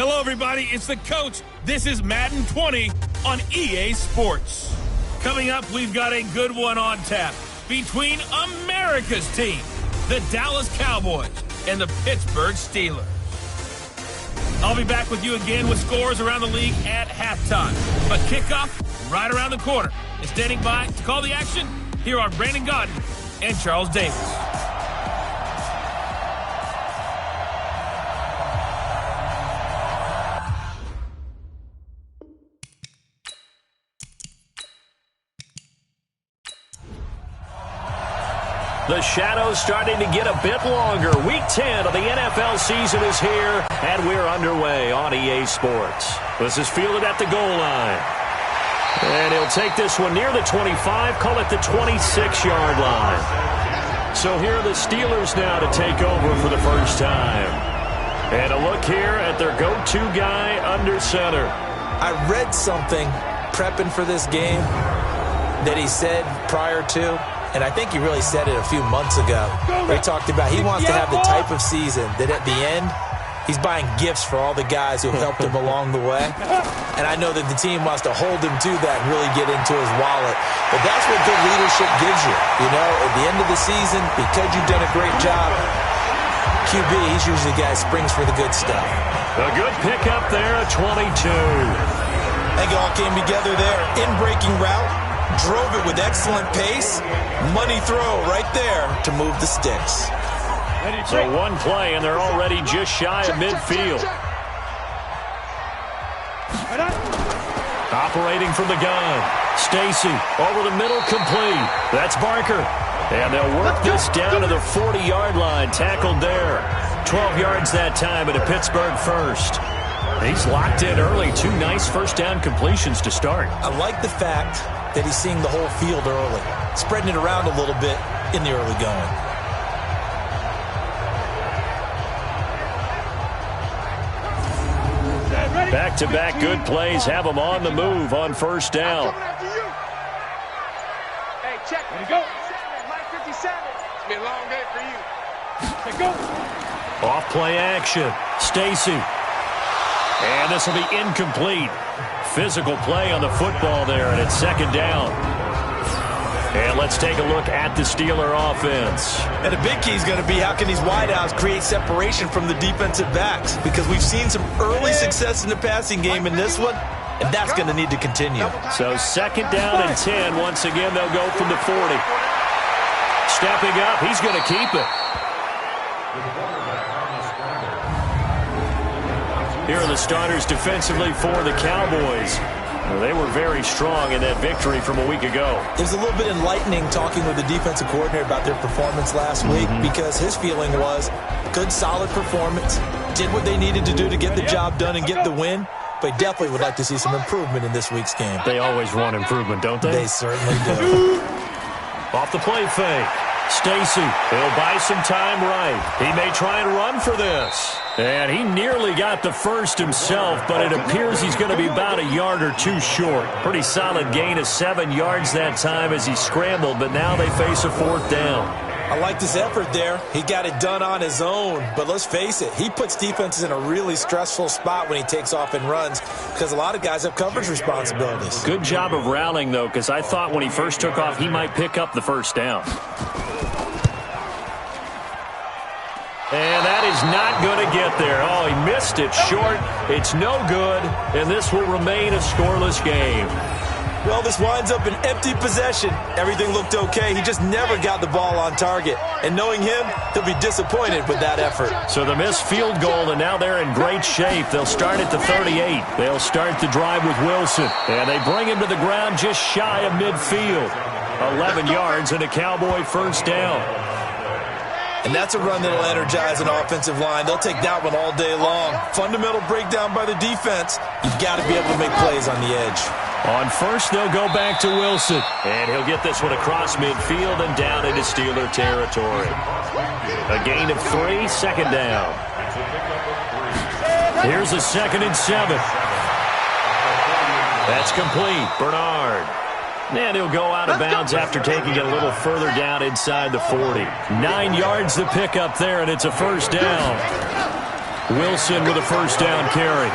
Hello, everybody. It's the coach. This is Madden 20 on EA Sports. Coming up, we've got a good one on tap between America's team, the Dallas Cowboys, and the Pittsburgh Steelers. I'll be back with you again with scores around the league at halftime. But kickoff right around the corner. And standing by to call the action, here are Brandon Godden and Charles Davis. The shadow's starting to get a bit longer. Week 10 of the NFL season is here, and we're underway on EA Sports. This is fielded at the goal line. And he'll take this one near the 25, call it the 26-yard line. So here are the Steelers now to take over for the first time. And a look here at their go-to guy under center. I read something prepping for this game that he said prior to, and I think he really said it a few months ago, where he talked about he wants to have the type of season that at the end, he's buying gifts for all the guys who helped him along the way. And I know that the team wants to hold him to that and really get into his wallet. But that's what good leadership gives you. You know, at the end of the season, because you've done a great job, QB, he's usually the guy who springs for the good stuff. A good pickup there at 22. I think it all came together there. In-breaking route. Drove it with excellent pace. Money throw right there to move the sticks. So one play, and they're already just shy of midfield. Operating from the gun. Stacy over the middle, complete. That's Barker. And they'll work this down to the 40-yard line. Tackled there. 12 yards that time, and a Pittsburgh first. He's locked in early. Two nice first down completions to start. I like the fact that he's seeing the whole field early, spreading it around a little bit in the early going. Back-to-back good plays have them on the move on first down. Hey, check. There you go. Mike 57. It's been a long day for you. Let's go. Off-play action. Stacy. And this will be incomplete. Physical play on the football there, and it's second down. And let's take a look at the Steeler offense. And the big key is going to be how can these wideouts create separation from the defensive backs? Because we've seen some early success in the passing game in this one, and that's going to need to continue. So second down and 10. Once again, they'll go from the 40. Stepping up, he's going to keep it. Here are the starters defensively for the Cowboys. Well, they were very strong in that victory from a week ago. It was a little bit enlightening talking with the defensive coordinator about their performance last week because his feeling was good, solid performance, did what they needed to do to get the job done and get the win, but definitely would like to see some improvement in this week's game. They always want improvement, don't they? They certainly do. Off the play fake. Stacy, he'll buy some time right. He may try and run for this. And he nearly got the first himself, but it appears he's going to be about a yard or two short. Pretty solid gain of 7 yards that time as he scrambled, but now they face a fourth down. I liked his effort there. He got it done on his own. But let's face it, he puts defenses in a really stressful spot when he takes off and runs because a lot of guys have coverage responsibilities. Good job of rallying, though, because I thought when he first took off, he might pick up the first down. And that is not going to get there. Oh, he missed it short. It's no good, and this will remain a scoreless game. Well, this winds up an empty possession. Everything looked okay. He just never got the ball on target. And knowing him, he'll be disappointed with that effort. So the missed field goal, and now they're in great shape. They'll start at the 38. They'll start the drive with Wilson. And they bring him to the ground just shy of midfield. 11 yards and a Cowboy first down. And that's a run that'll energize an offensive line. They'll take that one all day long. Fundamental breakdown by the defense. You've got to be able to make plays on the edge. On first, they'll go back to Wilson. And he'll get this one across midfield and down into Steeler territory. A gain of 3, second down. Here's a 2nd and 7. That's complete. Bernard. And he'll go out of bounds after taking it a little further down inside the 40. 9 yards to pick up there, and it's a first down. Wilson with a first down carry.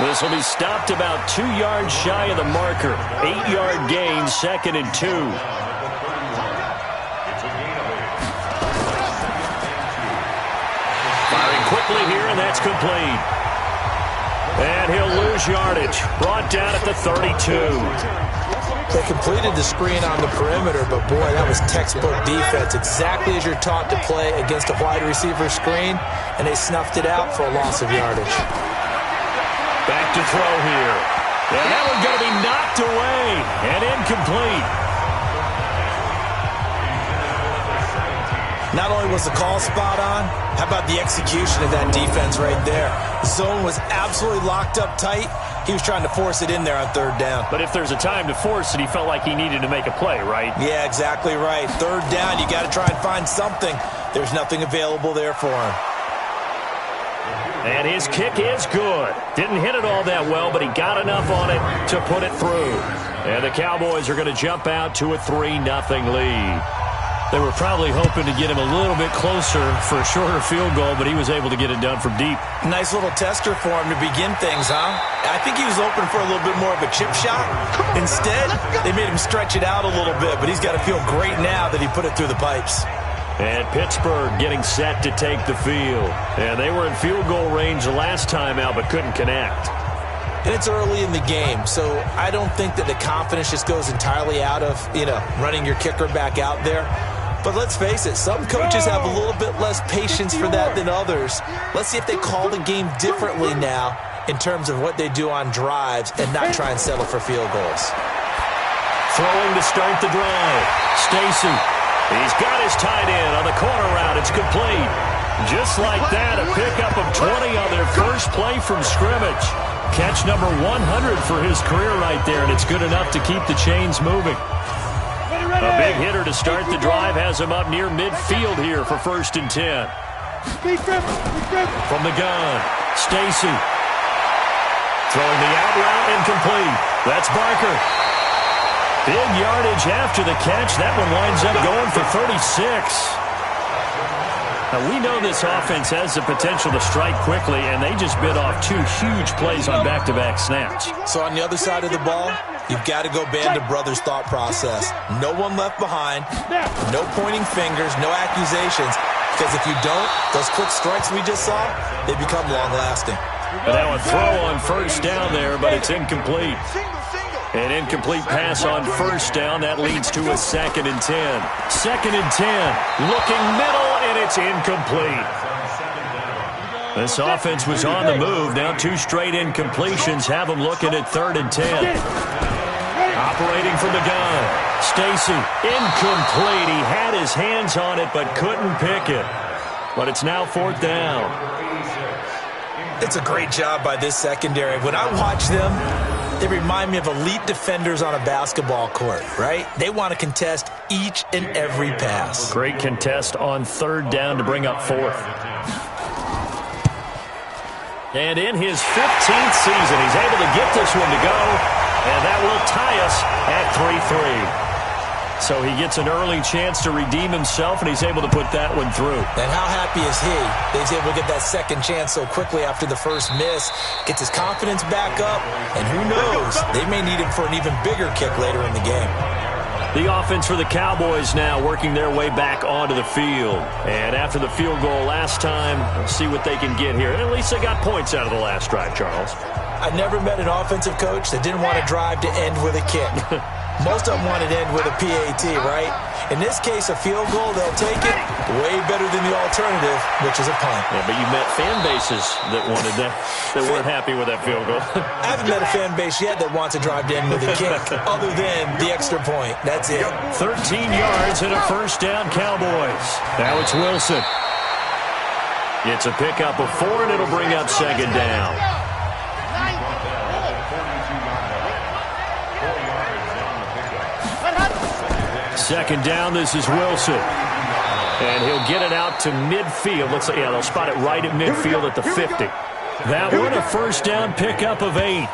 This will be stopped about 2 yards shy of the marker. 8-yard gain, 2nd and 2. Firing quickly here, and that's complete. And he'll lose yardage. Brought down at the 32. They completed the screen on the perimeter, but boy, that was textbook defense. Exactly as you're taught to play against a wide receiver screen, and they snuffed it out for a loss of yardage. Back to throw here. And that one's going to be knocked away and incomplete. Not only was the call spot on, how about the execution of that defense right there? The zone was absolutely locked up tight. He was trying to force it in there on 3rd down. But if there's a time to force it, he felt like he needed to make a play, right? Yeah, exactly right. 3rd down, you got to try and find something. There's nothing available there for him. And his kick is good. Didn't hit it all that well, but he got enough on it to put it through. And the Cowboys are going to jump out to a 3-0 lead. They were probably hoping to get him a little bit closer for a shorter field goal, but he was able to get it done from deep. Nice little tester for him to begin things, huh? I think he was open for a little bit more of a chip shot. Instead, they made him stretch it out a little bit, but he's got to feel great now that he put it through the pipes. And Pittsburgh getting set to take the field. And they were in field goal range the last time out, but couldn't connect. And it's early in the game, so I don't think that the confidence just goes entirely out of, running your kicker back out there. But let's face it, some coaches have a little bit less patience for that than others. Let's see if they call the game differently now in terms of what they do on drives and not try and settle for field goals. Throwing to start the drive. Stacy. He's got his tight end on the corner route. It's complete. Just like that, a pickup of 20 on their first play from scrimmage. Catch number 100 for his career right there, and it's good enough to keep the chains moving. A big hitter to start the drive has him up near midfield here for 1st and 10. From the gun, Stacy. Throwing the out route, incomplete. That's Barker. Big yardage after the catch. That one winds up going for 36. Now, we know this offense has the potential to strike quickly, and they just bit off 2 huge plays on back-to-back snaps. So on the other side of the ball, you've got to go band of brothers thought process. No one left behind, no pointing fingers, no accusations, because if you don't, those quick strikes we just saw, they become long-lasting. And now a throw on 1st down there, but it's incomplete. An incomplete pass on 1st down. That leads to a 2nd and 10. 2nd and 10. Looking middle, and it's incomplete. This offense was on the move. Now 2 straight incompletions have them looking at 3rd and 10. Operating from the gun. Stacy, incomplete. He had his hands on it, but couldn't pick it. But it's now 4th down. It's a great job by this secondary. When I watch them, they remind me of elite defenders on a basketball court, right? They want to contest each and every pass. Great contest on 3rd down to bring up 4th. And in his 15th season, he's able to get this one to go, and that will tie us at 3-3. So he gets an early chance to redeem himself, and he's able to put that one through. And how happy is he that he's able to get that second chance so quickly after the first miss, gets his confidence back up, and who knows, they may need him for an even bigger kick later in the game. The offense for the Cowboys now working their way back onto the field. And after the field goal last time, we'll see what they can get here. And at least they got points out of the last drive, Charles. I've never met an offensive coach that didn't want to drive to end with a kick. Most of them want it to end with a PAT, right? In this case, a field goal, they'll take it way better than the alternative, which is a punt. Yeah, but you met fan bases that wanted that, that weren't happy with that field goal. I haven't met a fan base yet that wants to drive to end with a kick other than the extra point. That's it. 13 yards and a 1st down, Cowboys. Now it's Wilson. It's a pickup of 4, and it'll bring up 2nd down. Second down, this is Wilson. And he'll get it out to midfield. Looks like, yeah, they'll spot it right at midfield at the 50. That one, a 1st down pickup of 8.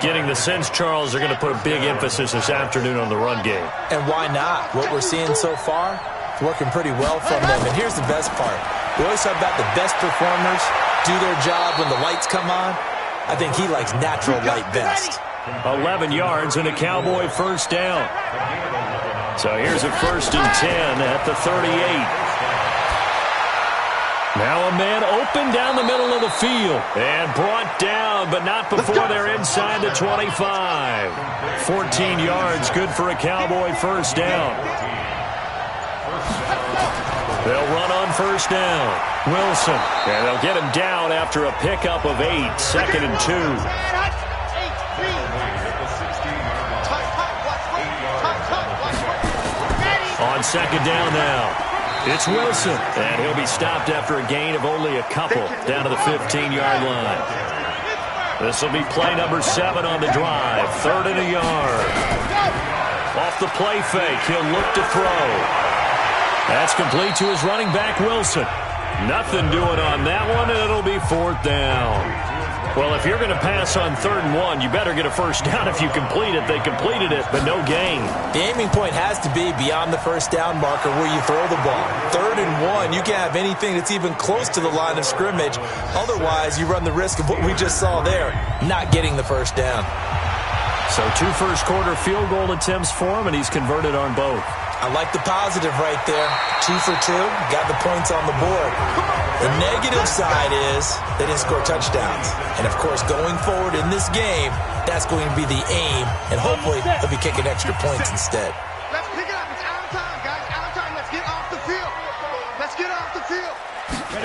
Getting the sense, Charles, they're going to put a big emphasis this afternoon on the run game. And why not? What we're seeing so far, working pretty well from them. And here's the best part. We always talk about the best performers do their job when the lights come on. I think he likes natural light best. 11 yards and a Cowboy first down. So here's a 1st and 10 at the 38. Now a man open down the middle of the field and brought down, but not before they're inside the 25. 14 yards, good for a Cowboy first down. They'll run on first down. Wilson, and they'll get him down after a pickup of 8, 2nd and 2. On 2nd down now, it's Wilson, and he'll be stopped after a gain of only a couple down to the 15-yard line. This will be play number 7 on the drive, 3rd and a yard. Off the play fake, he'll look to throw. That's complete to his running back, Wilson. Nothing doing on that one, and it'll be 4th down. Well, if you're going to pass on 3rd and 1, you better get a first down if you complete it. They completed it, but no gain. The aiming point has to be beyond the first down marker where you throw the ball. 3rd and 1, you can't have anything that's even close to the line of scrimmage. Otherwise, you run the risk of what we just saw there, not getting the first down. So 2 first-quarter field goal attempts for him, and he's converted on both. I like the positive right there. 2 for 2, got the points on the board. The negative side is they didn't score touchdowns. And, of course, going forward in this game, that's going to be the aim, and hopefully they'll be kicking extra points instead. Let's pick it up. It's out of time, guys. Out of time. Let's get off the field. Let's get off the field.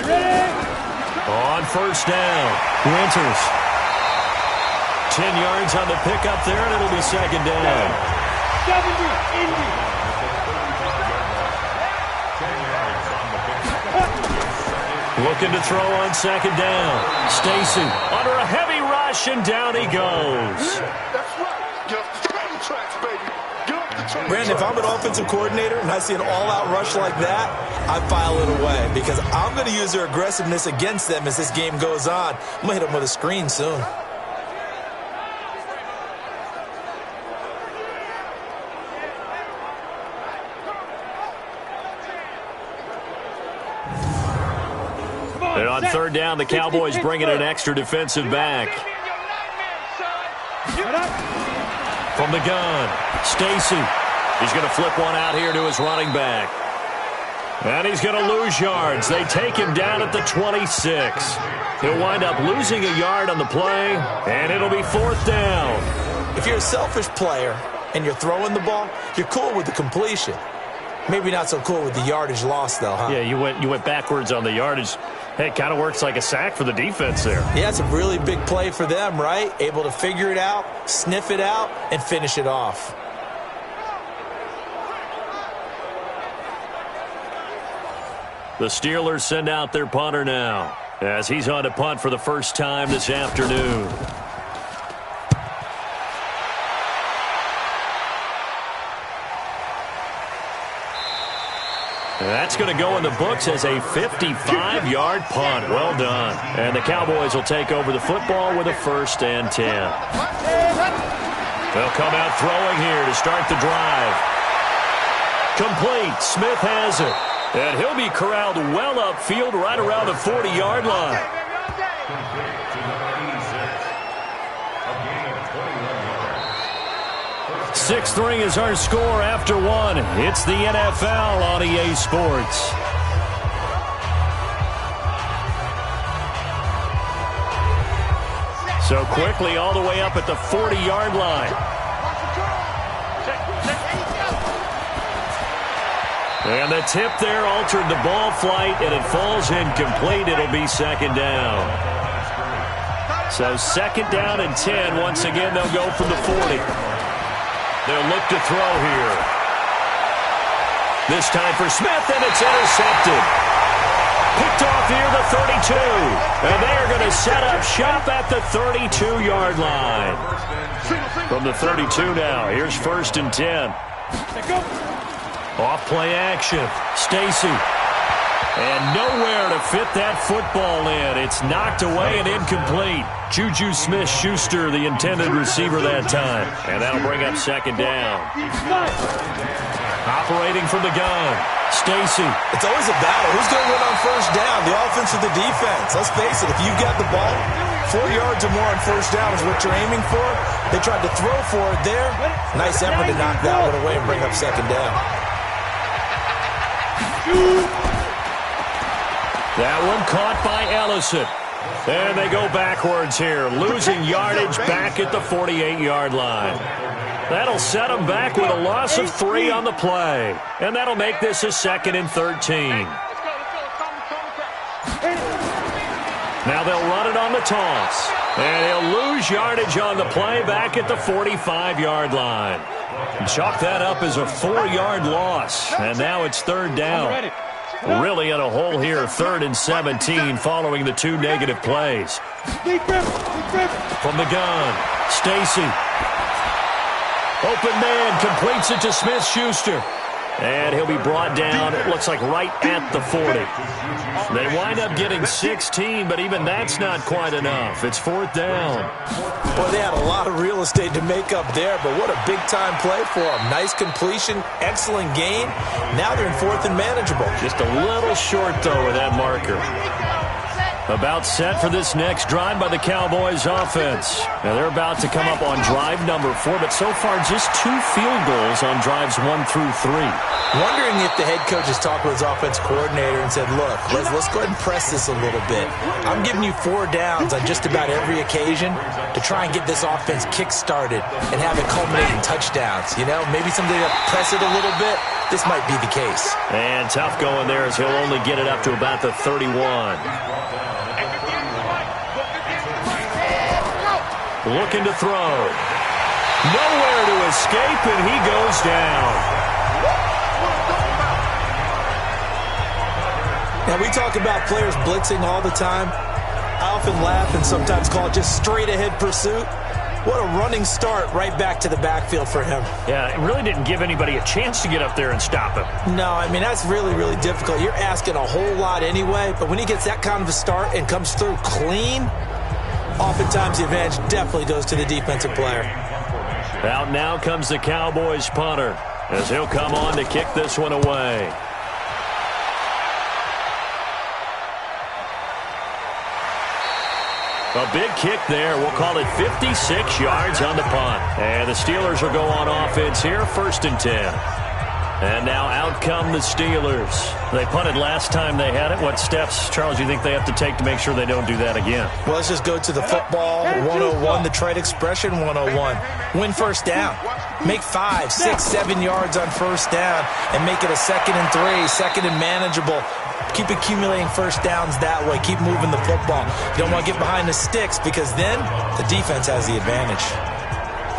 Ready? On first down, Winters. 10 yards on the pickup there, and it'll be 2nd down. 70, Indy. Looking to throw on 2nd down. Stacy under a heavy rush, and down he goes. That's right. Get off the train tracks, baby. Get off the train Brandon, if I'm an offensive coordinator and I see an all-out rush like that, I file it away because I'm going to use their aggressiveness against them as this game goes on. I'm going to hit them with a screen soon. And on 3rd down, the Cowboys bring in an extra defensive back. From the gun, Stacy. He's going to flip one out here to his running back. And he's going to lose yards. They take him down at the 26. He'll wind up losing a yard on the play, and it'll be 4th down. If you're a selfish player and you're throwing the ball, you're cool with the completion. Maybe not so cool with the yardage loss, though, huh? Yeah, you went backwards on the yardage. Hey, it kind of works like a sack for the defense there. Yeah, it's a really big play for them, right? Able to figure it out, sniff it out, and finish it off. The Steelers send out their punter now as he's on to punt for the first time this afternoon. That's going to go in the books as a 55-yard punt. Well done. And the Cowboys will take over the football with a 1st and 10. They'll come out throwing here to start the drive. Complete. Smith has it. And he'll be corralled well upfield right around the 40-yard line. .6-3 is our score after 1. It's the NFL on EA Sports. So quickly all the way up at the 40-yard line. And the tip there altered the ball flight, and it falls incomplete. It'll be 2nd down. So 2nd down and 10. Once again, they'll go from the 40. They'll look to throw here. This time for Smith, and it's intercepted. Picked off here, the 32. And they are going to set up shop at the 32-yard line. From the 32 now, here's 1st and 10. Off play action. Stacy. And nowhere to fit that football in. It's knocked away and incomplete. Juju Smith-Schuster, the intended receiver that time. And that'll bring up 2nd down. Operating from the gun, Stacy. It's always a battle. Who's going to win on first down, the offense or the defense? Let's face it, if you've got the ball, 4 yards or more on first down is what you're aiming for. They tried to throw for it there. Nice effort to knock that one away and bring up second down. That one caught by Ellison. And they go backwards here, losing yardage back at the 48-yard line. That'll set them back with a loss of 3 on the play. And that'll make this a 2nd and 13. Now they'll run it on the toss. And he'll lose yardage on the play back at the 45-yard line. Chalk that up as a 4-yard loss. And now it's 3rd down. Really in a hole here, 3rd and 17 following the 2 negative plays. From the gun, Stacy. Open man, completes it to Smith-Schuster. And he'll be brought down, it looks like right at the 40. They wind up getting 16, but even that's not quite enough. It's 4th down. Boy, they had a lot of real estate to make up there, but what a big-time play for them. Nice completion, excellent gain. Now they're in 4th and manageable. Just a little short, though, with that marker. About set for this next drive by the Cowboys offense. Now they're about to come up on drive number 4, but so far just 2 field goals on drives 1 through 3. Wondering if the head coach has talked with his offense coordinator and said, look, let's go ahead and press this a little bit. I'm giving you 4 downs on just about every occasion to try and get this offense kick-started and have it culminate in touchdowns. You know, maybe someday to press it a little bit. This might be the case. And tough going there as he'll only get it up to about the 31. Looking to throw. Nowhere to escape, and he goes down. Now, we talk about players blitzing all the time. I often laugh and sometimes call it just straight-ahead pursuit. What a running start right back to the backfield for him. Yeah, it really didn't give anybody a chance to get up there and stop him. No, I mean, that's really, really difficult. You're asking a whole lot anyway, but when he gets that kind of a start and comes through clean, oftentimes the advantage definitely goes to the defensive player. Out now comes the Cowboys punter as he'll come on to kick this one away. A big kick there. We'll call it 56 yards on the punt. And the Steelers will go on offense here, 1st and 10. And now out come the Steelers. They punted last time they had it. What steps, Charles, do you think they have to take to make sure they don't do that again? Well, let's just go to the football 101, the trade expression 101. Win first down. Make 5, 6, 7 yards on first down and make it a 2nd and 3, 2nd and manageable. Keep accumulating first downs that way. Keep moving the football. You don't want to get behind the sticks because then the defense has the advantage.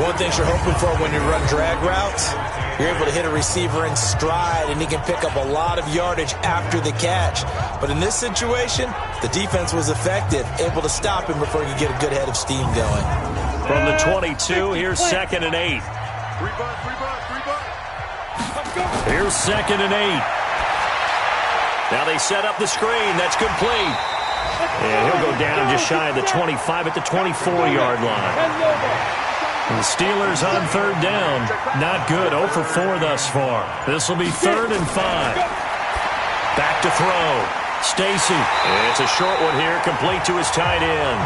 One thing you're hoping for when you run drag routes, you're able to hit a receiver in stride and he can pick up a lot of yardage after the catch. But in this situation, the defense was effective, able to stop him before he could get a good head of steam going. From the 22, here's 2nd and 8. Here's 2nd and 8. Now they set up the screen. That's complete. And he'll go down just shy of the 25 at the 24-yard line. And the Steelers on 3rd down. Not good. 0 for 4 thus far. This will be 3rd and 5. Back to throw. Stacy. It's a short one here, complete to his tight end.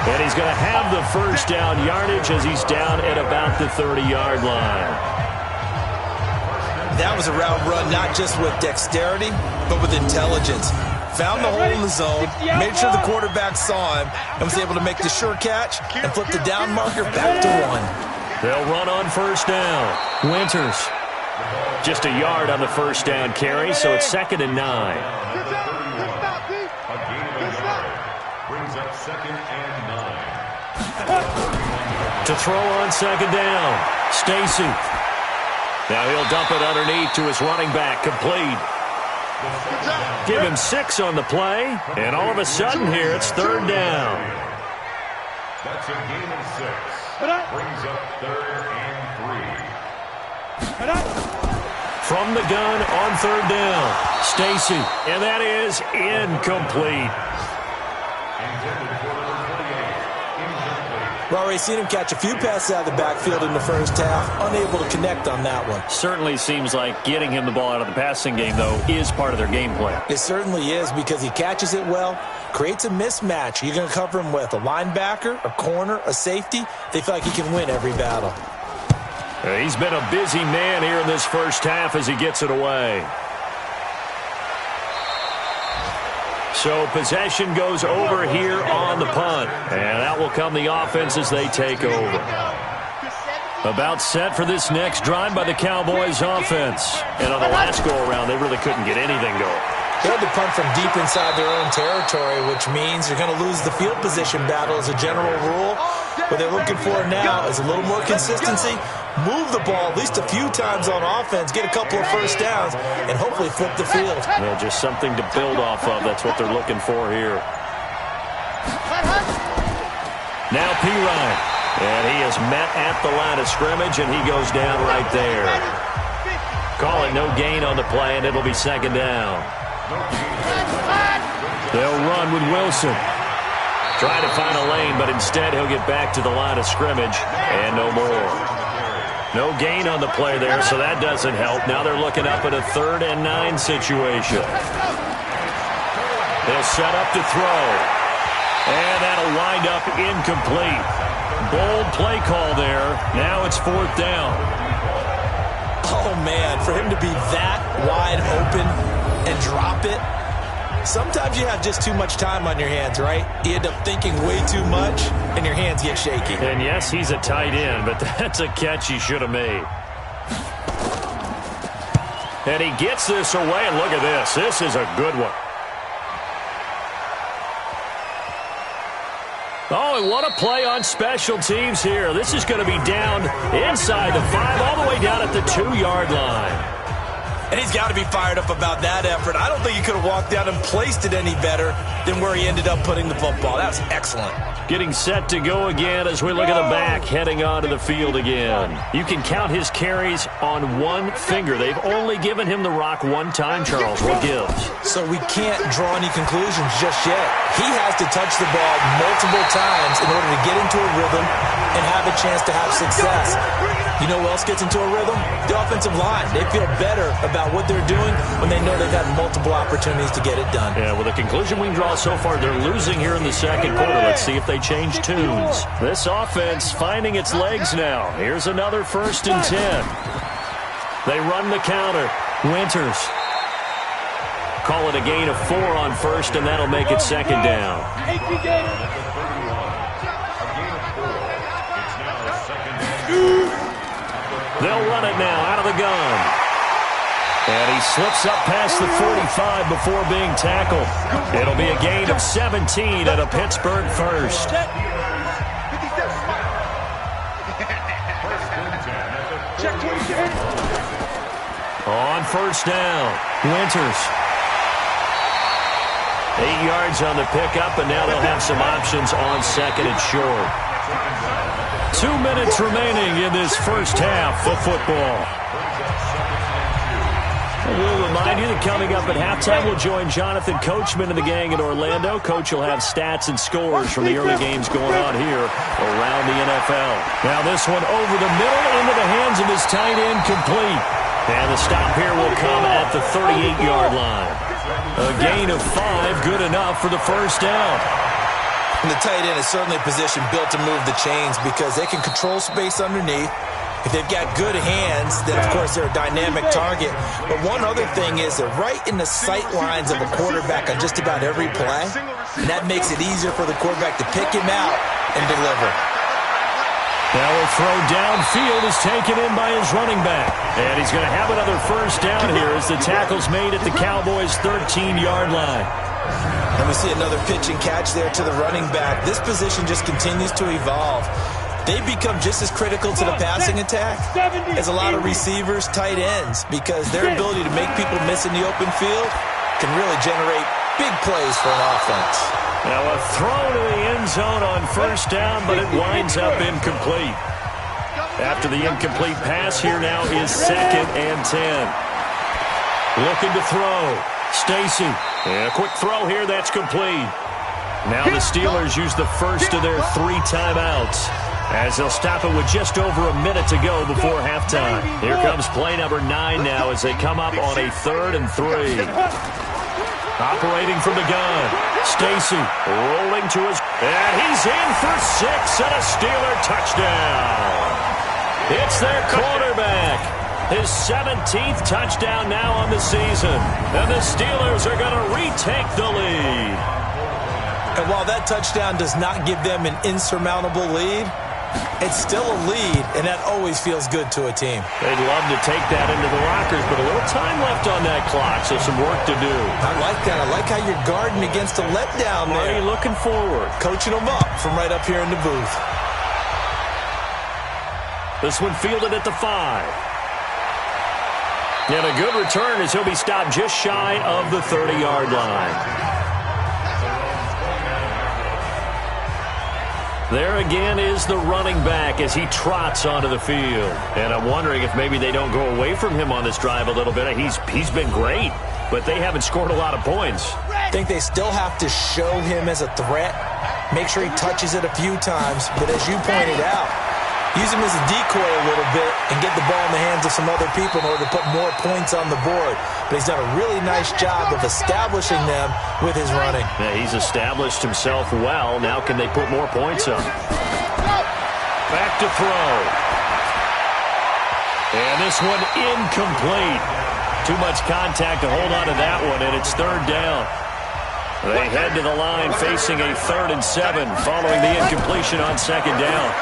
And he's going to have the first down yardage as he's down at about the 30-yard line. That was a route run not just with dexterity, but with intelligence. Found the hole in the zone, made sure the quarterback saw him, and was able to make the sure catch and flip the down marker back to 1. They'll run on first down. Winters. Just a yard on the first down carry, so it's 2nd and 9. Brings up 2nd and 9. To throw on 2nd down. Stacy. Now he'll dump it underneath to his running back, complete. Give him 6 on the play, and all of a sudden here it's 3rd down. That's a gain of 6. Brings up 3rd and 3. From the gun on 3rd down, Stacy, and that is incomplete. Intended for number 28, incomplete. We've already seen him catch a few passes out of the backfield in the first half, unable to connect on that one. Certainly seems like getting him the ball out of the passing game, though, is part of their game plan. It certainly is, because he catches it well, creates a mismatch. You're going to cover him with a linebacker, a corner, a safety. They feel like he can win every battle. He's been a busy man here in this first half as he gets it away. So possession goes over here on the punt. And out will come the offense as they take over. About set for this next drive by the Cowboys offense. And on the last go-around, they really couldn't get anything going. They had to punt from deep inside their own territory, which means you're going to lose the field position battle as a general rule. What they're looking for now is a little more consistency. Move the ball at least a few times on offense, get a couple of first downs, and hopefully flip the field. Well, just something to build off of. That's what they're looking for here. Now Pirine. And he is met at the line of scrimmage, and he goes down right there. Call it no gain on the play, and it'll be second down. They'll run with Wilson. Trying to find a lane, but instead he'll get back to the line of scrimmage, and no more. No gain on the play there, so that doesn't help. Now they're looking up at a 3rd and 9 situation. They'll set up to throw. And that'll wind up incomplete. Bold play call there. Now it's 4th down. Oh, man, for him to be that wide open and drop it. Sometimes you have just too much time on your hands, right? You end up thinking way too much, and your hands get shaky. And yes, he's a tight end, but that's a catch he should have made. And he gets this away, and look at this. This is a good one. Oh, and what a play on special teams here. This is going to be down inside the 5, all the way down at the 2-yard line. And he's got to be fired up about that effort. I don't think he could have walked down and placed it any better than where he ended up putting the football. That was excellent. Getting set to go again as we look at the back, heading onto the field again. You can count his carries on one finger. They've only given him the rock one time, Charles. What gives? So we can't draw any conclusions just yet. He has to touch the ball multiple times in order to get into a rhythm and have a chance to have success. You know who else gets into a rhythm? The offensive line. They feel better about what they're doing when they know they've got multiple opportunities to get it done. Yeah, well, the conclusion we can draw so far, they're losing here in the second quarter. Let's see if they change tunes. This offense finding its legs now. Here's another 1st and 10. They run the counter. Winters. Call it a gain of 4 on 1st, and that'll make it 2nd down. They'll run it now out of the gun. And he slips up past the 45 before being tackled. It'll be a gain of 17 at a Pittsburgh 1st. On 1st down, Winters. 8 yards on the pickup, and now they'll have some options on 2nd and short. 2 minutes remaining in this first half of football. We'll remind you that coming up at halftime, we'll join Jonathan Coachman and the gang in Orlando. Coach will have stats and scores from the early games going on here around the NFL. Now this one over the middle into the hands of his tight end, complete. And the stop here will come at the 38-yard line. A gain of 5, good enough for the 1st down. And the tight end is certainly a position built to move the chains because they can control space underneath. If they've got good hands, then, of course, they're a dynamic target. But one other thing is they're right in the sight lines of a quarterback on just about every play. And that makes it easier for the quarterback to pick him out and deliver. Now a throw downfield is taken in by his running back. And he's going to have another 1st down here as the tackle's made at the Cowboys' 13-yard line. And we see another pitch and catch there to the running back. This position just continues to evolve. They become just as critical to the passing attack as a lot of receivers, tight ends, because their ability to make people miss in the open field can really generate big plays for an offense. Now a throw to the end zone on 1st down, but it winds up incomplete. After the incomplete pass, here now is 2nd and 10. Looking to throw. Stacy. And a quick throw here, that's complete. Now the Steelers use the first of their 3 timeouts, as they'll stop it with just over a minute to go before halftime. Here comes play number 9 now as they come up on a 3rd and 3. Operating from the gun, Stacy rolling to his, and he's in for 6 and a Steeler touchdown. It's their quarterback. His 17th touchdown now on the season. And the Steelers are going to retake the lead. And while that touchdown does not give them an insurmountable lead, it's still a lead, and that always feels good to a team. They'd love to take that into the lockers, but a little time left on that clock, so some work to do. I like that. I like how you're guarding against a letdown there. Marty looking forward. Coaching them up from right up here in the booth. This one fielded at the 5. And a good return as he'll be stopped just shy of the 30-yard line. There again is the running back as he trots onto the field. And I'm wondering if maybe they don't go away from him on this drive a little bit. He's been great, but they haven't scored a lot of points. I think they still have to show him as a threat. Make sure he touches it a few times. But as you pointed out, use him as a decoy a little bit and get the ball in the hands of some other people in order to put more points on the board. But he's done a really nice job of establishing them with his running. Yeah, he's established himself well. Now can they put more points up? Back to throw. And this one incomplete. Too much contact to hold on to that one, and it's 3rd down. They head to the line facing a 3rd and 7 following the incompletion on 2nd down.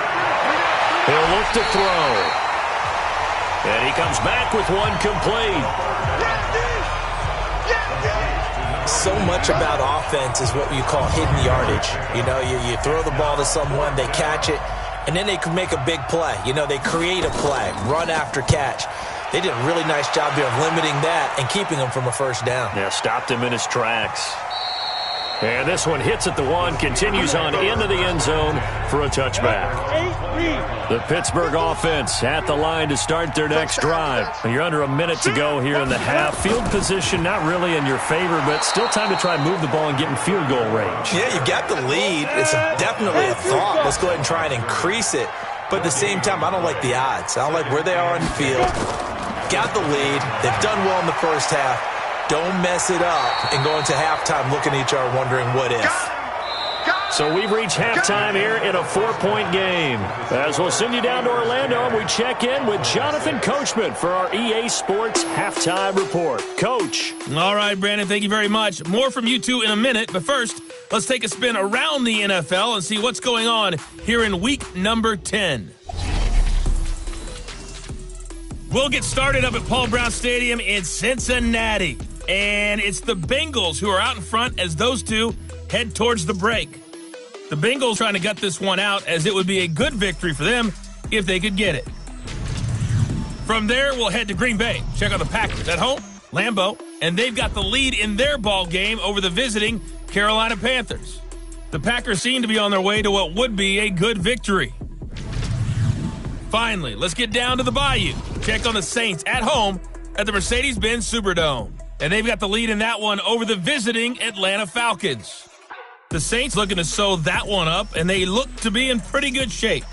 He'll look to throw. And he comes back with one complete. So much about offense is what you call hidden yardage. You know, you throw the ball to someone, they catch it, and then they can make a big play. You know, they create a play, run after catch. They did a really nice job here of limiting that and keeping him from a 1st down. Yeah, stopped him in his tracks. And this one hits at the 1, continues on into the end zone for a touchback. The Pittsburgh offense at the line to start their next drive. You're under a minute to go here in the half. Field position not really in your favor, but still time to try and move the ball and get in field goal range. Yeah, you've got the lead. It's definitely a thought. Let's go ahead and try and increase it. But at the same time, I don't like the odds. I don't like where they are on the field. Got the lead. They've done well in the first half. Don't mess it up and go into halftime looking at each other wondering what if. So we've reached halftime here in a 4-point game. As we'll send you down to Orlando, and we check in with Jonathan Coachman for our EA Sports Halftime Report. Coach. All right, Brandon, thank you very much. More from you two in a minute, but first, let's take a spin around the NFL and see what's going on here in week number 10. We'll get started up at Paul Brown Stadium in Cincinnati. And it's the Bengals who are out in front as those two head towards the break. The Bengals trying to gut this one out as it would be a good victory for them if they could get it. From there, we'll head to Green Bay. Check out the Packers at home, Lambeau, and they've got the lead in their ball game over the visiting Carolina Panthers. The Packers seem to be on their way to what would be a good victory. Finally, let's get down to the Bayou. Check on the Saints at home at the Mercedes-Benz Superdome. And they've got the lead in that one over the visiting Atlanta Falcons. The Saints looking to sew that one up, and they look to be in pretty good shape.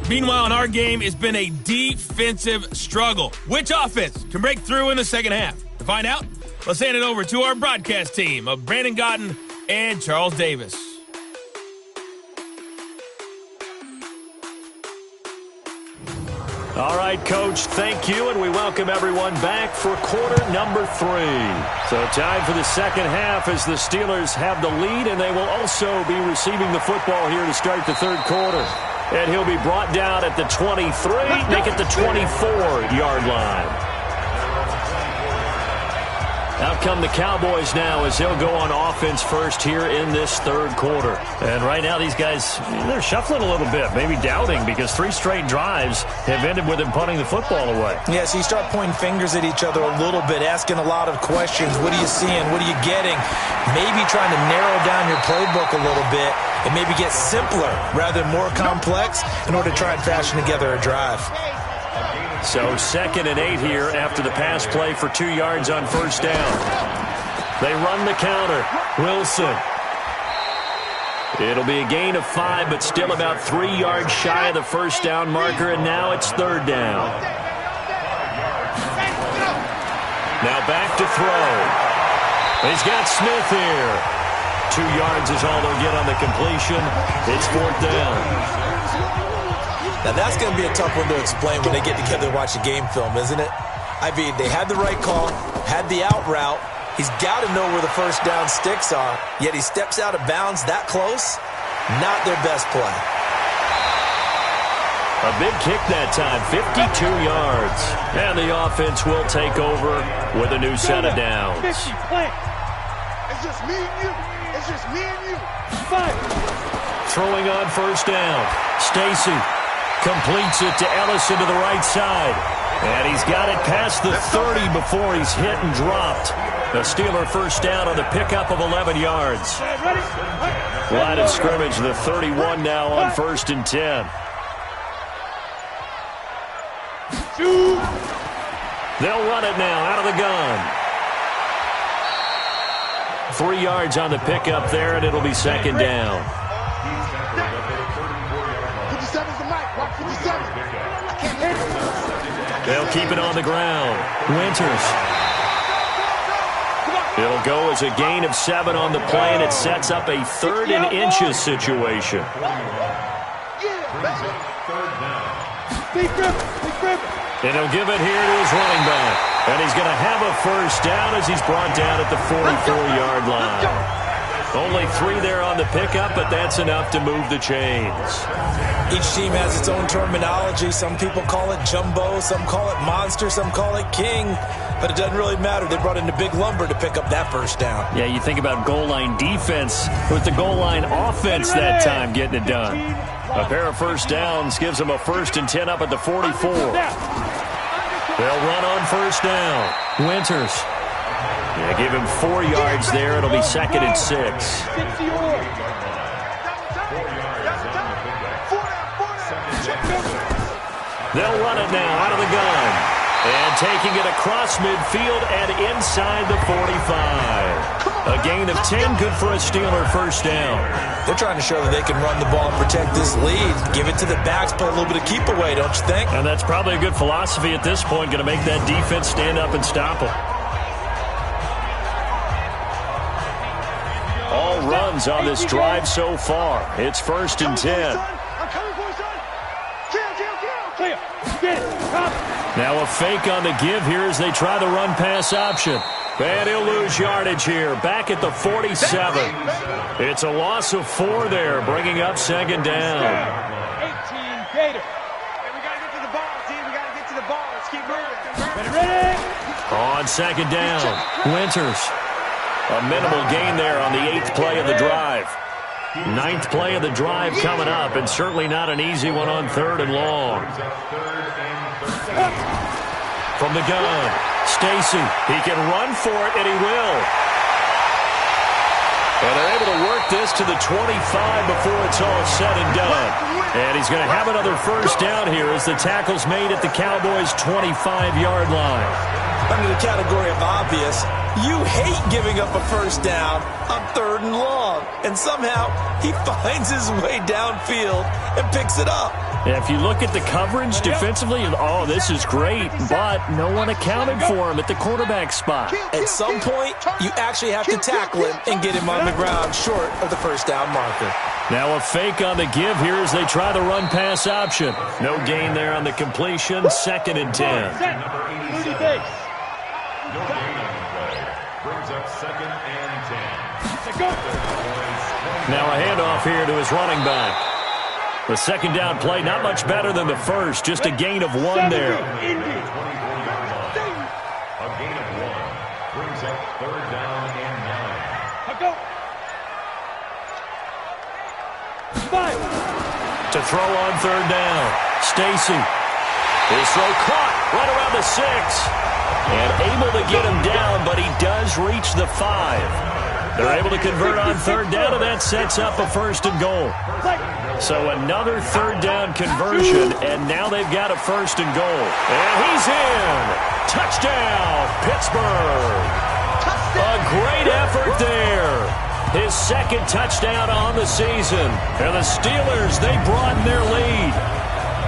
Meanwhile, in our game, it's been a defensive struggle. Which offense can break through in the second half? To find out, let's hand it over to our broadcast team of Brandon Godden and Charles Davis. All right, Coach, thank you, and we welcome everyone back for quarter number 3. So time for the second half as the Steelers have the lead, and they will also be receiving the football here to start the third quarter. And he'll be brought down at the 23, make it the 24-yard line. Out come the Cowboys now as they'll go on offense first here in this third quarter. And right now these guys, they're shuffling a little bit, maybe doubting because 3 straight drives have ended with them punting the football away. Yeah, so you start pointing fingers at each other a little bit, asking a lot of questions. What are you seeing? What are you getting? Maybe trying to narrow down your playbook a little bit and maybe get simpler rather than more complex in order to try and fashion together a drive. So 2nd and 8 here after the pass play for 2 yards on first down. They run the counter. Wilson It'll be a gain of 5, but still about 3 yards shy of the first down marker, and now it's third down. Now back to throw. He's got Smith here. 2 yards is all they'll get on the completion. It's fourth down. Now that's going to be a tough one to explain when they get together and watch a game film, isn't it? I mean, they had the right call, had the out route. He's got to know where the first down sticks are, yet he steps out of bounds that close. Not their best play. A big kick that time, 52 yards. And the offense will take over with a new set of downs. It's just me and you. It's just me and you. Throwing on first down. Stacy completes it to Ellison to the right side. And he's got it past the 30 before he's hit and dropped. The Steeler first down on the pickup of 11 yards. Line of scrimmage, the 31 now on 1st and 10. They'll run it now out of the gun. 3 yards on the pickup there, and it'll be second down. 57's the mic. Watch 57. I can't hit it. They'll keep it on the ground. Winters. It'll go as a gain of 7 on the play, and it sets up a 3rd and inches situation. And he'll give it here to his running back. And he's going to have a first down as he's brought down at the 44-yard line. Only 3 there on the pickup, but that's enough to move the chains. Each team has its own terminology. Some people call it jumbo, some call it monster, some call it king. But it doesn't really matter. They brought in the big lumber to pick up that first down. Yeah, you think about goal line defense with the goal line offense that time getting it done. A pair of first downs gives them a 1st and 10 up at the 44. They'll run on first down. Winters. Yeah, give him 4 yards there. It'll be 2nd and 6. They'll run it now out of the gun. And taking it across midfield and inside the 45. A gain of 10, good for a Steeler first down. They're trying to show that they can run the ball and protect this lead. Give it to the backs, play a little bit of keep away, don't you think? And that's probably a good philosophy at this point. Going to make that defense stand up and stop them. All runs on this drive so far. It's 1st and 10. Now a fake on the give here as they try the run-pass option. And he'll lose yardage here. Back at the 47. It's a loss of 4 there, bringing up 2nd down. 18 Gator. We got to get to the ball, team. We got to get to the ball. Let's keep moving. Ready? On 2nd down, Winters. A minimal gain there on the 8th play of the drive. 9th play of the drive coming up, and certainly not an easy one on 3rd and long. From the gun, Stacy. He can run for it, and he will. And they're able to work this to the 25 before it's all said and done. And he's going to have another first down here as the tackle's made at the Cowboys' 25-yard line. Under the category of obvious, you hate giving up a first down on 3rd and long. And somehow he finds his way downfield and picks it up. Yeah, if you look at the coverage defensively, oh, this is great, but no one accounted for him at the quarterback spot. At some point, you actually have to tackle him and get him on the ground short of the first down marker. Now a fake on the give here as they try the run-pass option. No gain there on the completion, 2nd and 10. No gain on the play. Brings up 2nd and 10. Now a handoff here to his running back. The 2nd down play, not much better than the first, just a gain of 1 there. A gain of 1 brings up 3rd down and 9. To throw on 3rd down, Stacy. His throw caught right around the 6. And able to get him down, but he does reach the 5. They're able to convert on 3rd down, and that sets up a 1st and goal. So another 3rd down conversion, and now they've got a 1st and goal. And he's in. Touchdown, Pittsburgh. A great effort there. His second touchdown on the season. And the Steelers, they broaden their lead.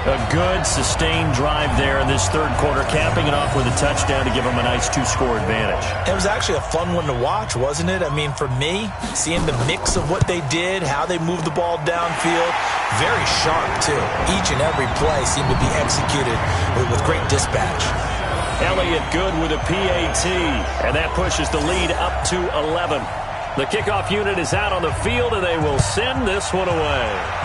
A good, sustained drive there in this third quarter, capping it off with a touchdown to give them a nice 2-score advantage. It was actually a fun one to watch, wasn't it? I mean, for me, seeing the mix of what they did, how they moved the ball downfield, very sharp, too. Each and every play seemed to be executed with great dispatch. Elliott good with a PAT, and that pushes the lead up to 11. The kickoff unit is out on the field, and they will send this one away.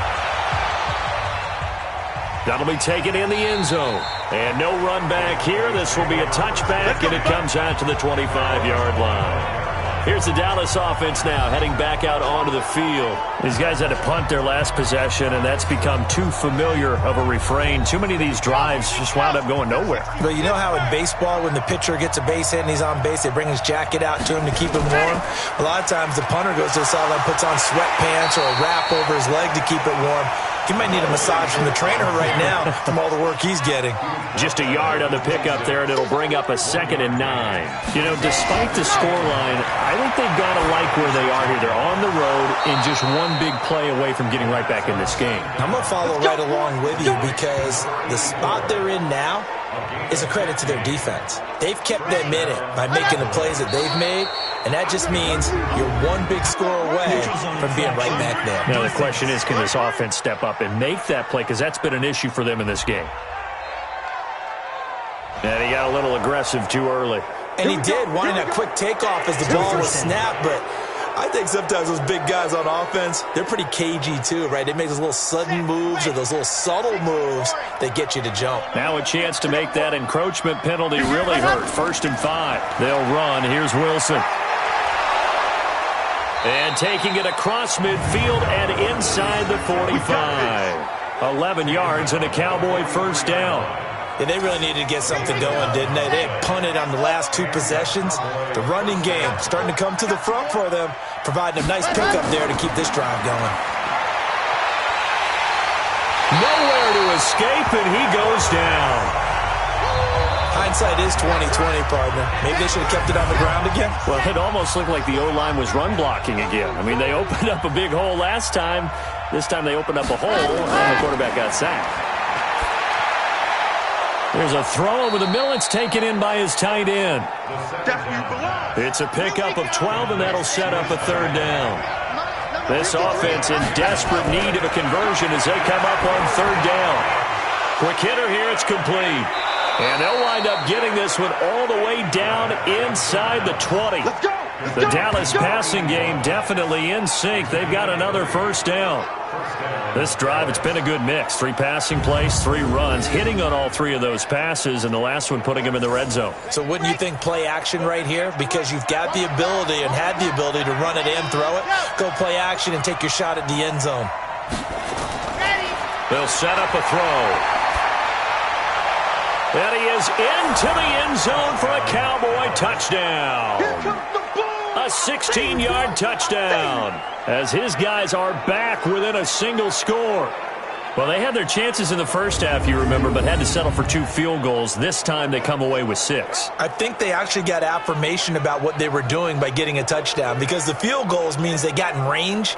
That'll be taken in the end zone. And no run back here. This will be a touchback, and it comes out to the 25-yard line. Here's the Dallas offense now, heading back out onto the field. These guys had to punt their last possession, and that's become too familiar of a refrain. Too many of these drives just wound up going nowhere. But you know how in baseball, when the pitcher gets a base hit and he's on base, they bring his jacket out to him to keep him warm? A lot of times the punter goes to the sideline, puts on sweatpants or a wrap over his leg to keep it warm. He might need a massage from the trainer right now from all the work he's getting. Just a yard on the pickup there, and it'll bring up a 2nd and 9. You know, despite the scoreline, I think they've got to like where they are here. They're on the road and just one big play away from getting right back in this game. I'm going to follow right along with you because the spot they're in now is a credit to their defense. They've kept them in it by making the plays that they've made, and that just means you're one big score away from being right back there. Now the question is, can this offense step up and make that play, because that's been an issue for them in this game. And he got a little aggressive too early. And he did, wanting that quick takeoff as the ball was snapped, but I think sometimes those big guys on offense, they're pretty cagey too, right? They make those little sudden moves or those little subtle moves that get you to jump. Now a chance to make that encroachment penalty really hurt. 1st and 5. They'll run. Here's Wilson. And taking it across midfield and inside the 45. 11 yards and a Cowboy first down. Yeah, they really needed to get something going, didn't they? They had punted on the last 2 possessions. The running game starting to come to the front for them, providing a nice pickup there to keep this drive going. Nowhere to escape, and he goes down. Hindsight is 20/20, partner. Maybe they should have kept it on the ground again. Well, it almost looked like the O-line was run blocking again. I mean, they opened up a big hole last time. This time they opened up a hole, and the quarterback got sacked. There's a throw over the middle. It's taken in by his tight end. It's a pickup of 12, and that'll set up a 3rd down. This offense in desperate need of a conversion as they come up on 3rd down. Quick hitter here. It's complete. And they'll wind up getting this one all the way down inside the 20. The Dallas passing game definitely in sync. They've got another first down. This drive, it's been a good mix. 3 passing plays, 3 runs, hitting on all 3 of those passes, and the last one putting him in the red zone. So wouldn't you think play action right here? Because you've got the ability and had the ability to run it and throw it. Go play action and take your shot at the end zone. They'll set up a throw. And he is into the end zone for a Cowboy touchdown. A 16-yard touchdown as his guys are back within a single score. Well, they had their chances in the first half, you remember, but had to settle for 2 field goals. This time they come away with 6. I think they actually got affirmation about what they were doing by getting a touchdown, because the field goals means they got in range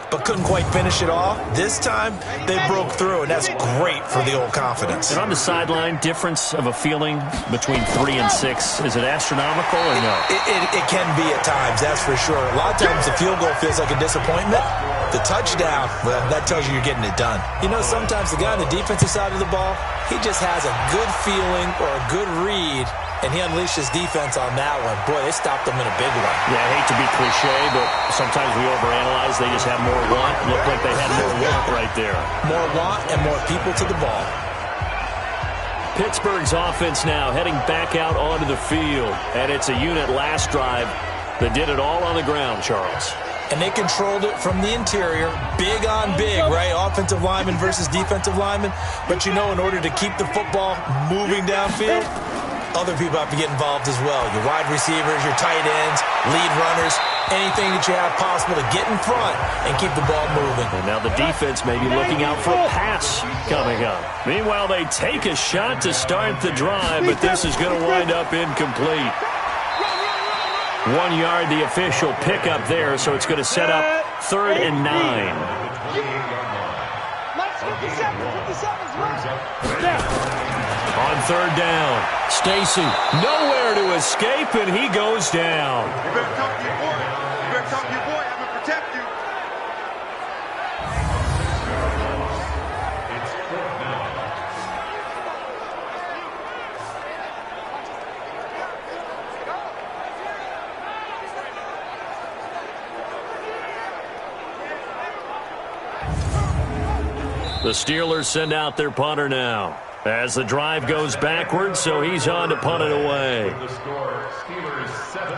but couldn't quite finish it off. This time, they broke through, and that's great for the old confidence. And on the sideline, difference of a feeling between 3 and 6, is it astronomical or no? It can be at times, that's for sure. A lot of times the field goal feels like a disappointment. The touchdown, well, that tells you you're getting it done. You know, sometimes the guy on the defensive side of the ball, he just has a good feeling or a good read, and he unleashed his defense on that one. Boy, they stopped them in a big one. Yeah, I hate to be cliche, but sometimes we overanalyze. They just have more want. Looked like they had more want right there. More want and more people to the ball. Pittsburgh's offense now heading back out onto the field. And it's a unit last drive that did it all on the ground, Charles. And they controlled it from the interior. Big on big, right? Offensive lineman versus defensive lineman. But you know, in order to keep the football moving downfield, other people have to get involved as well. Your wide receivers, your tight ends, lead runners, anything that you have possible to get in front and keep the ball moving. And now the defense may be looking out for a pass coming up. Meanwhile, they take a shot to start the drive, but this is going to wind up incomplete. 1 yard, the official pickup there, so it's going to set up 3rd and 9. On 3rd down, Stacy nowhere to escape, and he goes down. You better talk to your boy. You better talk to your boy. I'm going to protect you. It's 4th down. The Steelers send out their punter now as the drive goes backwards, so he's on to punt it away. The score, Steelers 17,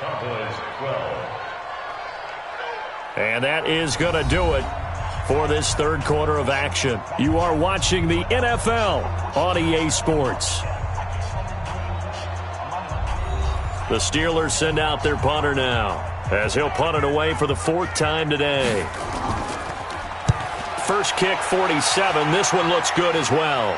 Cowboys 12. And that is going to do it for this 3rd quarter of action. You are watching the NFL on EA Sports. The Steelers send out their punter now as he'll punt it away for the 4th time today. First kick, 47. This one looks good as well.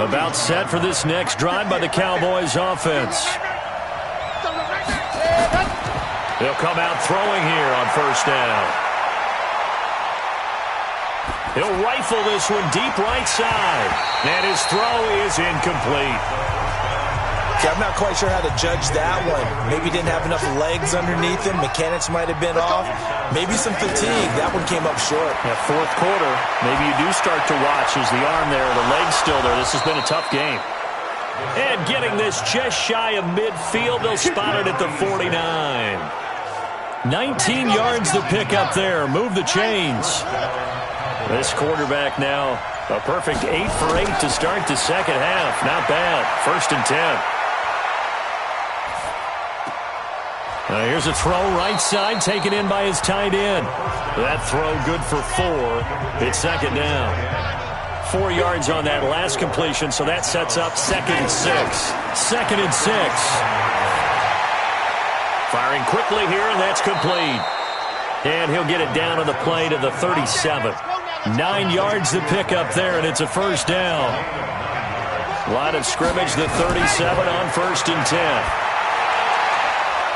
About set for this next drive by the Cowboys offense. They'll come out throwing here on 1st down. He'll rifle this one deep right side. And his throw is incomplete. I'm not quite sure how to judge that one. Maybe didn't have enough legs underneath him. Mechanics might have been off. Maybe some fatigue. That one came up short. Yeah, 4th quarter, maybe you do start to watch as the arm there, the leg's still there. This has been a tough game. And getting this just shy of midfield, they'll spot it at the 49. 19 yards to pick up there. Move the chains. This quarterback now, a perfect 8 for 8 to start the 2nd half. Not bad. 1st and 10. Here's a throw right side taken in by his tight end. That throw good for 4. It's 2nd down. 4 yards on that last completion, so that sets up 2nd and 6. 2nd and 6. Firing quickly here, and that's complete. And he'll get it down on the play to the 37. 9 yards to pick up there, and it's a 1st down. Line of scrimmage, the 37 on 1st and 10.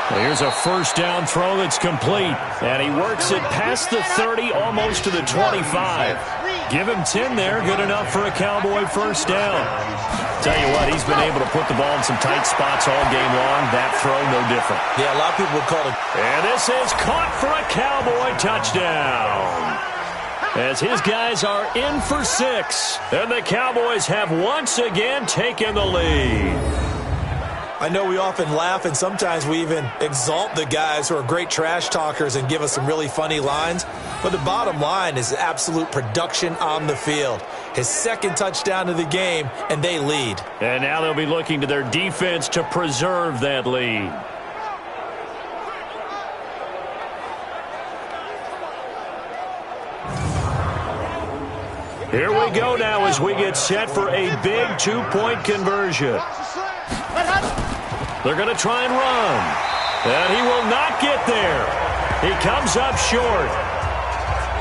Here's a 1st down throw that's complete. And he works it past the 30, almost to the 25. Give him 10 there, good enough for a Cowboy 1st down. Tell you what, he's been able to put the ball in some tight spots all game long. That throw, no different. Yeah, a lot of people would call it. And this is caught for a Cowboy touchdown. As his guys are in for 6. And the Cowboys have once again taken the lead. I know we often laugh, and sometimes we even exalt the guys who are great trash talkers and give us some really funny lines. But the bottom line is absolute production on the field. His 2nd touchdown of the game, and they lead. And now they'll be looking to their defense to preserve that lead. Here we go now as we get set for a big 2-point conversion. They're going to try and run. And he will not get there. He comes up short.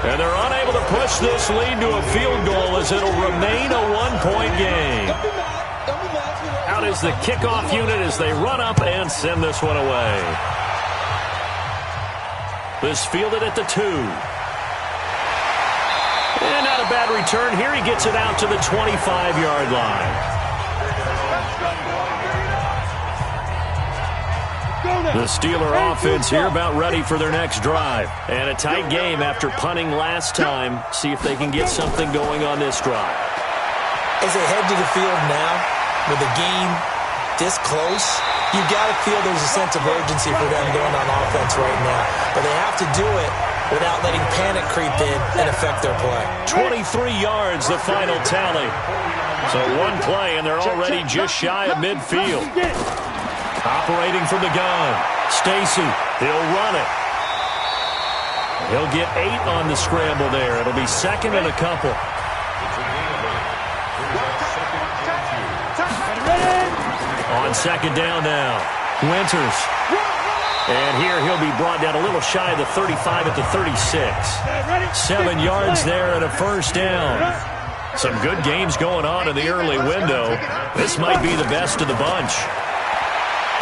And they're unable to push this lead to a field goal as it'll remain a 1-point game. Out is the kickoff unit as they run up and send this one away. This fielded at the 2. And not a bad return here. He gets it out to the 25-yard line. The Steeler offense here about ready for their next drive. And a tight game after punting last time. See if they can get something going on this drive. As they head to the field now, with the game this close, you've got to feel there's a sense of urgency for them going on offense right now. But they have to do it without letting panic creep in and affect their play. 23 yards, the final tally. So one play, and they're already just shy of midfield. Operating from the gun, Stacy, he'll run it. He'll get 8 on the scramble there. It'll be 2nd and a couple. On 2nd down now, Winters. And here he'll be brought down a little shy of the 35 at the 36. 7 yards there and a first down. Some good games going on in the early window. This might be the best of the bunch.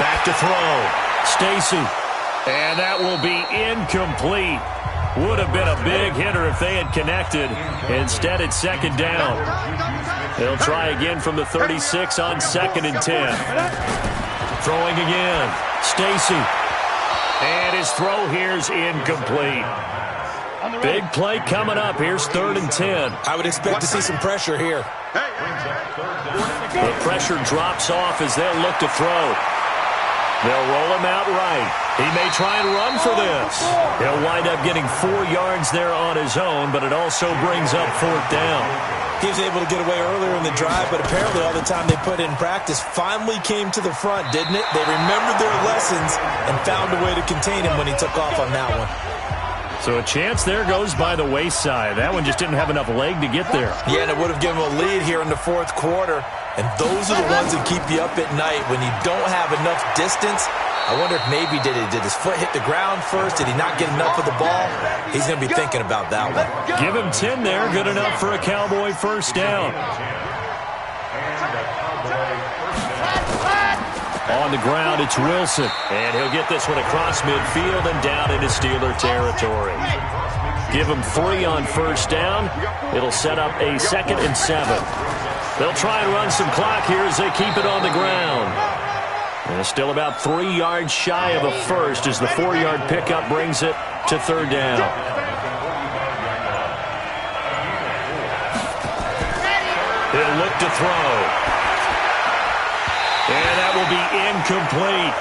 Back to throw. Stacy. And that will be incomplete. Would have been a big hitter if they had connected. Instead, it's second down. They'll try again from the 36 on 2nd and 10. Throwing again. Stacy. And his throw here's incomplete. Big play coming up. Here's 3rd and 10. I would expect to see some pressure here. The pressure drops off as they'll look to throw. They'll roll him out right. He may try and run for this. He'll wind up getting 4 yards there on his own, but it also brings up 4th down. He was able to get away earlier in the drive, but apparently all the time they put in practice finally came to the front, didn't it? They remembered their lessons and found a way to contain him when he took off on that one. So a chance there goes by the wayside. That one just didn't have enough leg to get there. Yeah, and it would have given him a lead here in the 4th quarter. And those are the ones that keep you up at night when you don't have enough distance. I wonder if maybe did his foot hit the ground first? Did he not get enough of the ball? He's going to be thinking about that one. Give him 10 there. Good enough for a Cowboy first down. On the ground, it's Wilson. And he'll get this one across midfield and down into Steeler territory. Give him 3 on first down. It'll set up a 2nd and 7. They'll try and run some clock here as they keep it on the ground. And still about 3 yards shy of a first as the 4-yard pickup brings it to 3rd down. He'll look to throw. And that will be incomplete.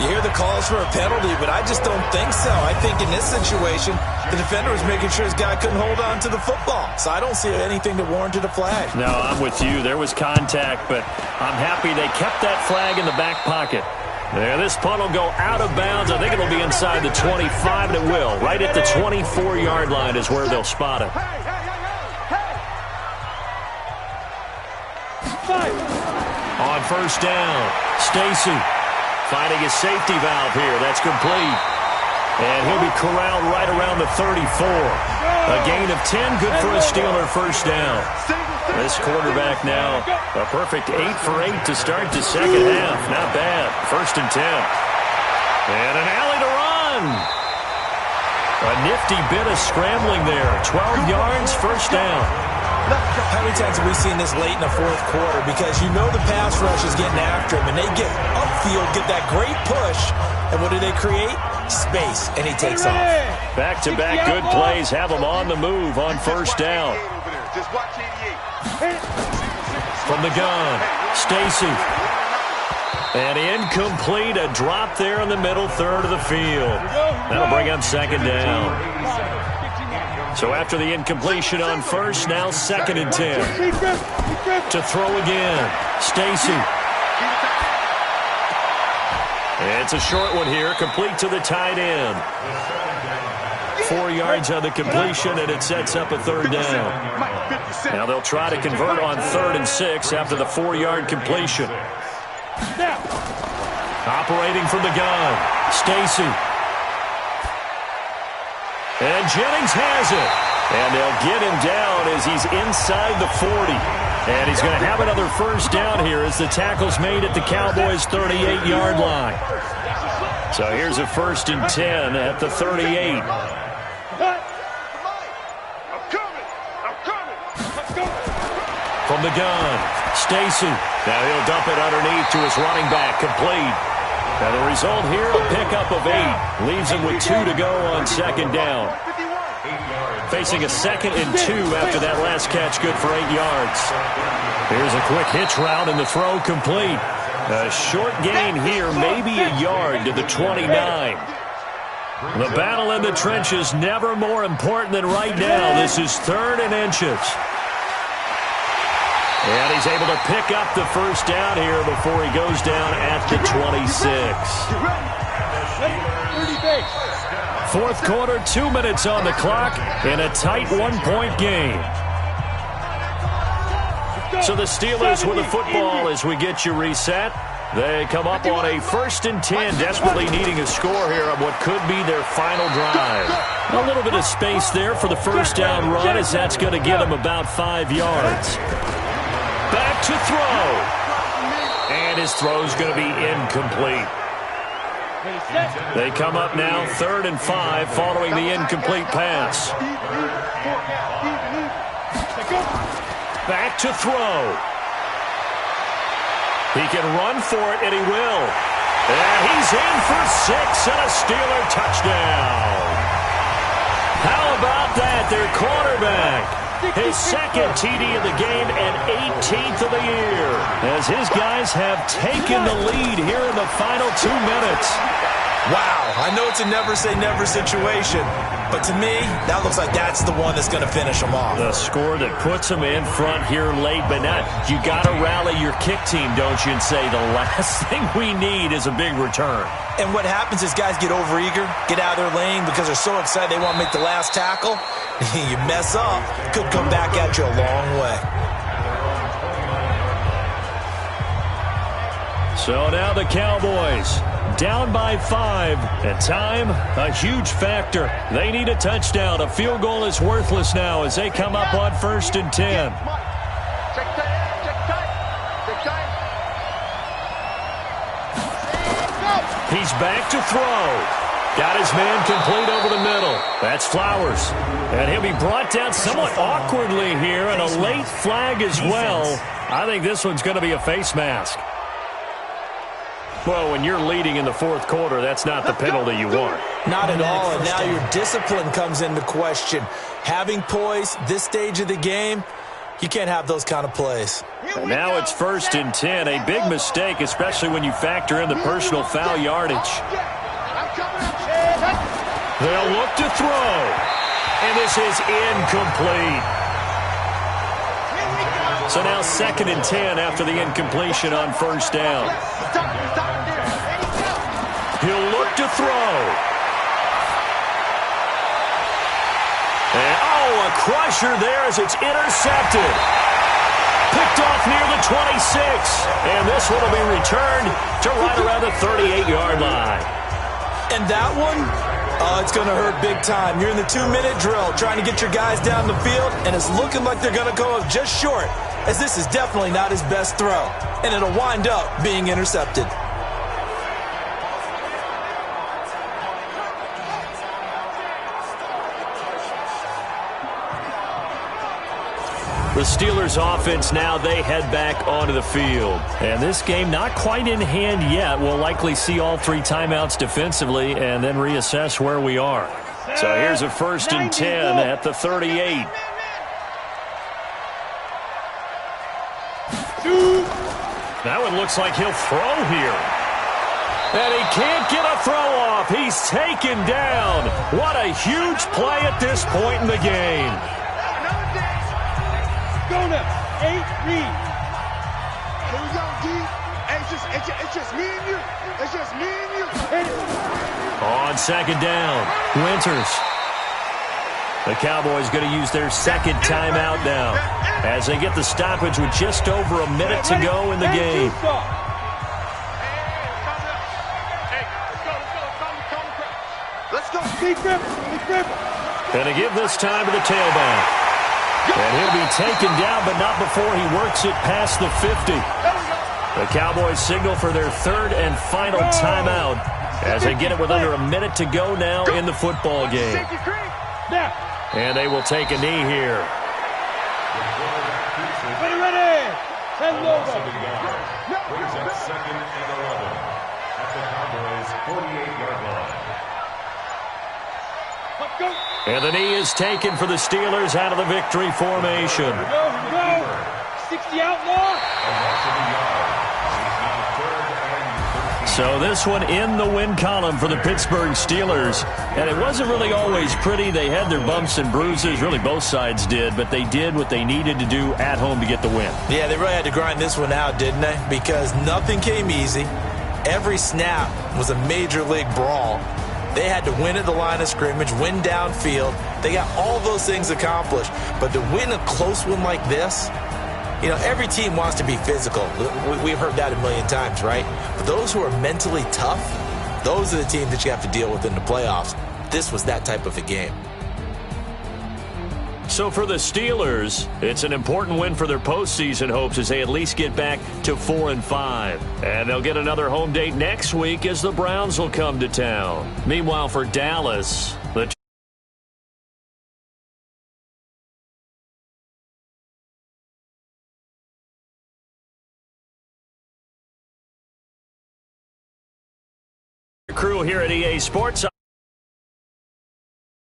You hear the calls for a penalty, but I just don't think so. I think in this situation, the defender was making sure his guy couldn't hold on to the football. So I don't see anything that warranted a flag. No, I'm with you. There was contact, but I'm happy they kept that flag in the back pocket. There, this punt will go out of bounds. I think it'll be inside the 25, and it will. Right at the 24-yard line is where they'll spot it. On first down, Stacy finding his safety valve here. That's complete. And he'll be corralled right around the 34. A gain of 10, good for a Steeler first down. This quarterback now, a perfect 8 for 8 to start the second half. Not bad. 1st and 10. And an alley to run. A nifty bit of scrambling there. 12 yards, first down. How many times have we seen this late in the 4th quarter? Because you know the pass rush is getting after him, and they get upfield, get that great push, and what do they create? Space, and he takes off. Back-to-back good plays have him on the move on first down. From the gun, Stacy. And incomplete, a drop there in the middle third of the field. That'll bring up 2nd down. So after the incompletion on first, now 2nd and 10. To throw again, Stacy. It's a short one here, complete to the tight end. 4 yards on the completion, and it sets up a 3rd down. Now they'll try to convert on 3rd and 6 after the 4-yard completion. Operating from the gun, Stacy. And Jennings has it. And they'll get him down as he's inside the 40. And he's going to have another first down here as the tackle's made at the Cowboys' 38-yard line. So here's a 1st and 10 at the 38. From the gun, Stacy. Now he'll dump it underneath to his running back, complete. Now the result here, a pickup of 8. Leaves him with 2 to go on 2nd down. Facing a 2nd and 2 after that last catch, good for 8 yards. Here's a quick hitch route and the throw complete. A short gain here, maybe a yard to the 29. The battle in the trenches never more important than right now. This is 3rd and inches. And he's able to pick up the first down here before he goes down at the 26. 4th quarter, 2 minutes on the clock in a tight 1-point game. So the Steelers with the football as we get you reset. They come up on a 1st and 10, desperately needing a score here on what could be their final drive. A little bit of space there for the first down run, as that's going to get them about 5 yards. Back to throw. And his throw's going to be incomplete. They come up now 3rd and 5 following the incomplete pass. Back to throw. He can run for it, and he will. And he's in for 6 and a Steeler touchdown. How about that? Their quarterback. His 2nd TD of the game and 18th of the year. As his guys have taken the lead here in the final 2 minutes. Wow, I know it's a never-say-never situation, but to me, that looks like that's the one that's going to finish them off. The score that puts them in front here late, but now you got to rally your kick team, don't you, and say the last thing we need is a big return. And what happens is guys get overeager, get out of their lane because they're so excited they want to make the last tackle. You mess up, could come back at you a long way. So now the Cowboys down by 5. And time, a huge factor. They need a touchdown. A field goal is worthless now as they come up on 1st and 10. He's back to throw. Got his man complete over the middle. That's Flowers. And he'll be brought down somewhat awkwardly here, and a late flag as well. I think this one's going to be a face mask. Well, when you're leading in the 4th quarter, that's not the penalty you want. Not at all, and now your discipline comes into question. Having poise this stage of the game, you can't have those kind of plays. And now it's 1st and 10, a big mistake, especially when you factor in the personal foul yardage. They'll look to throw, and this is incomplete. So now 2nd and 10 after the incompletion on 1st down. He'll look to throw. And, a crusher there as it's intercepted. Picked off near the 26. And this one will be returned to right around the 38-yard line. And that one, it's going to hurt big time. You're in the 2-minute drill trying to get your guys down the field, and it's looking like they're going to go just short, as this is definitely not his best throw. And it'll wind up being intercepted. The Steelers offense now, they head back onto the field. And this game not quite in hand yet. We'll likely see all 3 timeouts defensively and then reassess where we are. So here's a 1st and 10 at the 38. That one looks like he'll throw here. And he can't get a throw off. He's taken down. What a huge play at this point in the game. Go now. 8 read. Here we go, D. It's just me and you. It's just me and you. On 2nd down, Winters. The Cowboys going to use their 2nd timeout now as they get the stoppage with just over a minute to go in the game. Let's go. Going to give this time to the tailback. And he'll be taken down, but not before he works it past the 50. The Cowboys signal for their 3rd and final timeout as they get it with under a minute to go now in the football game. And they will take a knee here. Ready. Brings up 2nd and 11 at the Cowboys' 48-yard line. And the knee is taken for the Steelers out of the victory formation. Go. 60 outlaw. So this one in the win column for the Pittsburgh Steelers. And it wasn't really always pretty. They had their bumps and bruises. Really, both sides did. But they did what they needed to do at home to get the win. Yeah, they really had to grind this one out, didn't they? Because nothing came easy. Every snap was a major league brawl. They had to win at the line of scrimmage, win downfield. They got all those things accomplished. But to win a close one like this, You know, every team wants to be physical. We've heard that a million times, right? But those who are mentally tough, those are the teams that you have to deal with in the playoffs. This was that type of a game. So for the Steelers, it's an important win for their postseason hopes as they at least get back to 4-5. And they'll get another home date next week as the Browns will come to town. Meanwhile, for Dallas, the crew here at EA Sports.